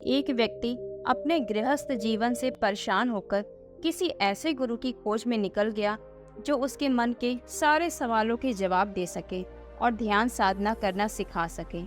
एक व्यक्ति अपने गृहस्थ जीवन से परेशान होकर किसी ऐसे गुरु की खोज में निकल गया जो उसके मन के सारे सवालों के जवाब दे सके और ध्यान साधना करना सिखा सके।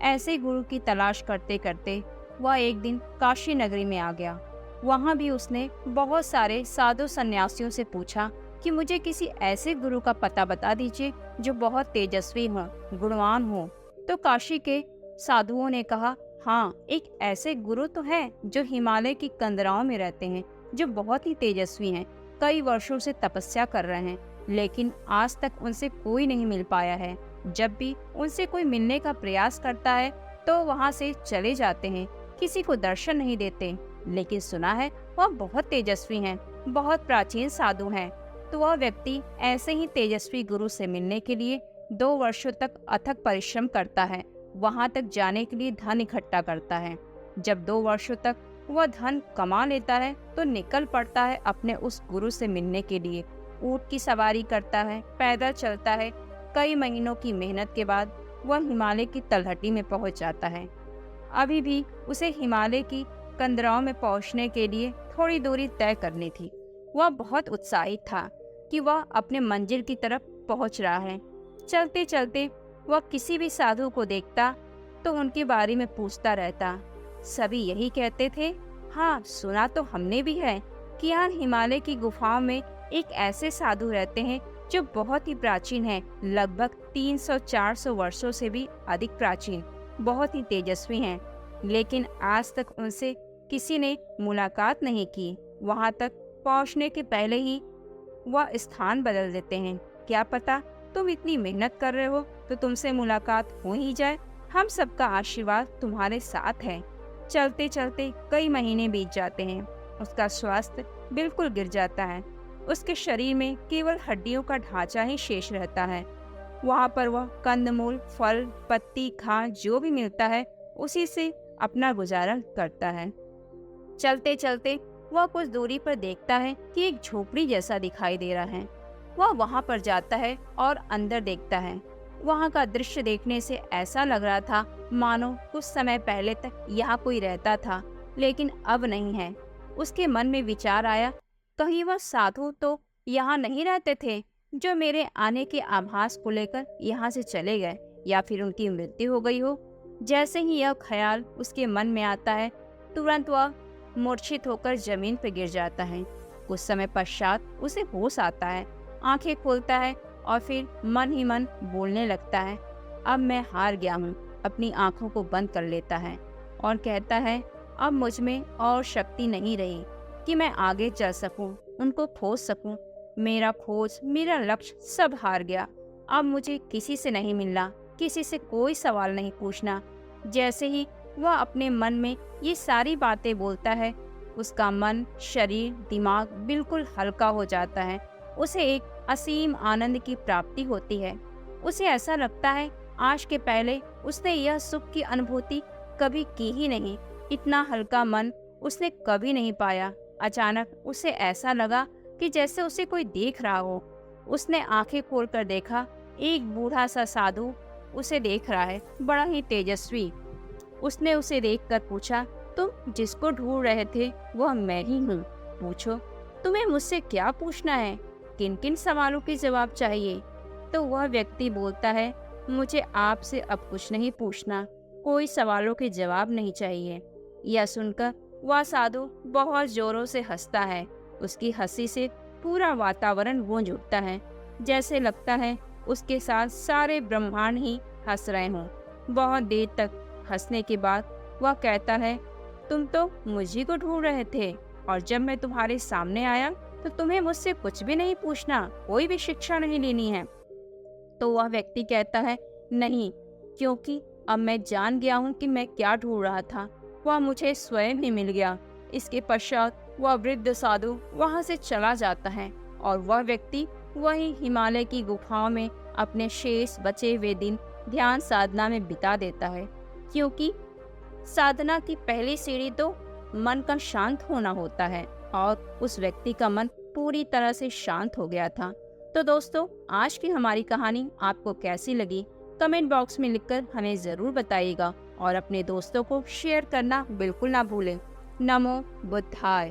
ऐसे गुरु की तलाश करते करते वह एक दिन काशी नगरी में आ गया। वहां भी उसने बहुत सारे साधु सन्यासियों से पूछा कि मुझे किसी ऐसे गुरु का पता बता दीजिए जो बहुत तेजस्वी हो, गुणवान हो। तो काशी के साधुओं ने कहा, हाँ, एक ऐसे गुरु तो हैं जो हिमालय की कंदराओं में रहते हैं, जो बहुत ही तेजस्वी हैं, कई वर्षों से तपस्या कर रहे हैं, लेकिन आज तक उनसे कोई नहीं मिल पाया है। जब भी उनसे कोई मिलने का प्रयास करता है तो वहाँ से चले जाते हैं, किसी को दर्शन नहीं देते। लेकिन सुना है वह बहुत तेजस्वी हैं, बहुत प्राचीन साधु हैं। तो वह व्यक्ति ऐसे ही तेजस्वी गुरु से मिलने के लिए 2 वर्षों तक अथक परिश्रम करता है। वहां तक जाने के लिए धन इकट्ठा करता है। जब 2 वर्षों तक वह धन कमा लेता है तो निकल पड़ता है अपने उस गुरु से मिलने के लिए। ऊंट की सवारी करता है, पैदल चलता है। कई महीनों की मेहनत के बाद वह हिमालय की तलहटी में पहुंच जाता है। अभी भी उसे हिमालय की कंदराओं में पहुंचने के लिए थोड़ी दूरी तय करनी थी। वह बहुत उत्साहित था कि वह अपने मंजिल की तरफ पहुंच रहा है। चलते चलते वह किसी भी साधु को देखता तो उनके बारे में पूछता रहता। सभी यही कहते थे, हाँ, सुना तो हमने भी है कि यहाँ हिमालय की गुफाओं में एक ऐसे साधु रहते हैं जो बहुत ही प्राचीन हैं, लगभग 300-400 वर्षों से भी अधिक प्राचीन, बहुत ही तेजस्वी हैं। लेकिन आज तक उनसे किसी ने मुलाकात नहीं की। वहां तक पहुंचने के पहले ही वह स्थान बदल देते हैं। क्या पता तुम इतनी मेहनत कर रहे हो तो तुमसे मुलाकात हो ही जाए। हम सबका आशीर्वाद तुम्हारे साथ है। चलते चलते कई महीने बीत जाते हैं। उसका स्वास्थ्य बिल्कुल गिर जाता है। उसके शरीर में केवल हड्डियों का ढांचा ही शेष रहता है। वहाँ पर वह कंदमूल, फल, पत्ती, घास जो भी मिलता है उसी से अपना गुजारा करता है। चलते चलते वह कुछ दूरी पर देखता है कि एक झोपड़ी जैसा दिखाई दे रहा है। वह वहाँ पर जाता है और अंदर देखता है। वहाँ का दृश्य देखने से ऐसा लग रहा था मानो कुछ समय पहले तक यहाँ कोई रहता था, लेकिन अब नहीं है। उसके मन में विचार आया, कहीं वह साधु तो यहाँ नहीं रहते थे जो मेरे आने के आभास को लेकर यहाँ से चले गए, या फिर उनकी मृत्यु हो गई हो। जैसे ही यह ख्याल उसके मन में आता है, तुरंत वह मूर्छित होकर जमीन पर गिर जाता है। कुछ समय पश्चात उसे होश आता है, आंखें खोलता है और फिर मन ही मन बोलने लगता है, अब मैं हार गया हूँ। अपनी आंखों को बंद कर लेता है और कहता है, अब मुझ में और शक्ति नहीं रही कि मैं आगे चल सकूं, उनको खोज सकूं। मेरा खोज, मेरा लक्ष्य सब हार गया। अब मुझे किसी से नहीं मिलना, किसी से कोई सवाल नहीं पूछना। जैसे ही वह अपने मन में ये सारी बातें बोलता है, उसका मन, शरीर, दिमाग बिल्कुल हल्का हो जाता है। उसे एक असीम आनंद की प्राप्ति होती है। उसे ऐसा लगता है आज के पहले उसने यह सुख की अनुभूति कभी की ही नहीं। इतना हल्का मन उसने कभी नहीं पाया। अचानक उसे ऐसा लगा कि जैसे उसे कोई देख रहा हो। उसने आंखें खोलकर देखा, एक बूढ़ा सा साधु उसे देख रहा है, बड़ा ही तेजस्वी। उसने उसे देखकर पूछा, तुम जिसको ढूंढ रहे थे वह मैं ही हूँ। पूछो, तुम्हें मुझसे क्या पूछना है? किन किन सवालों के जवाब चाहिए? तो वह व्यक्ति बोलता है, मुझे आपसे अब कुछ नहीं पूछना, कोई सवालों के जवाब नहीं चाहिए। यह सुनकर वह साधु बहुत जोरों से हंसता है। उसकी हंसी से पूरा वातावरण गूंज उठता है, जैसे लगता है उसके साथ सारे ब्रह्मांड ही हंस रहे हों। बहुत देर तक हंसने के बाद वह कहता है, तुम तो मुझी को ढूंढ रहे थे और जब मैं तुम्हारे सामने आया तो तुम्हें मुझसे कुछ भी नहीं पूछना, कोई भी शिक्षा नहीं लेनी है। तो वह व्यक्ति कहता है, नहीं, क्योंकि अब मैं जान गया हूँ कि मैं क्या ढूंढ रहा था। वह मुझे स्वयं ही मिल गया। इसके पश्चात वह वृद्ध साधु वहाँ से चला जाता है और वह व्यक्ति वही हिमालय की गुफाओं में अपने शेष बचे हुए दिन ध्यान साधना में बिता देता है, क्योंकि साधना की पहली सीढ़ी तो मन का शांत होना होता है और उस व्यक्ति का मन पूरी तरह से शांत हो गया था। तो दोस्तों, आज की हमारी कहानी आपको कैसी लगी? कमेंट बॉक्स में लिखकर हमें ज़रूर बताइएगा और अपने दोस्तों को शेयर करना बिल्कुल ना भूलें। नमो बुद्धाय।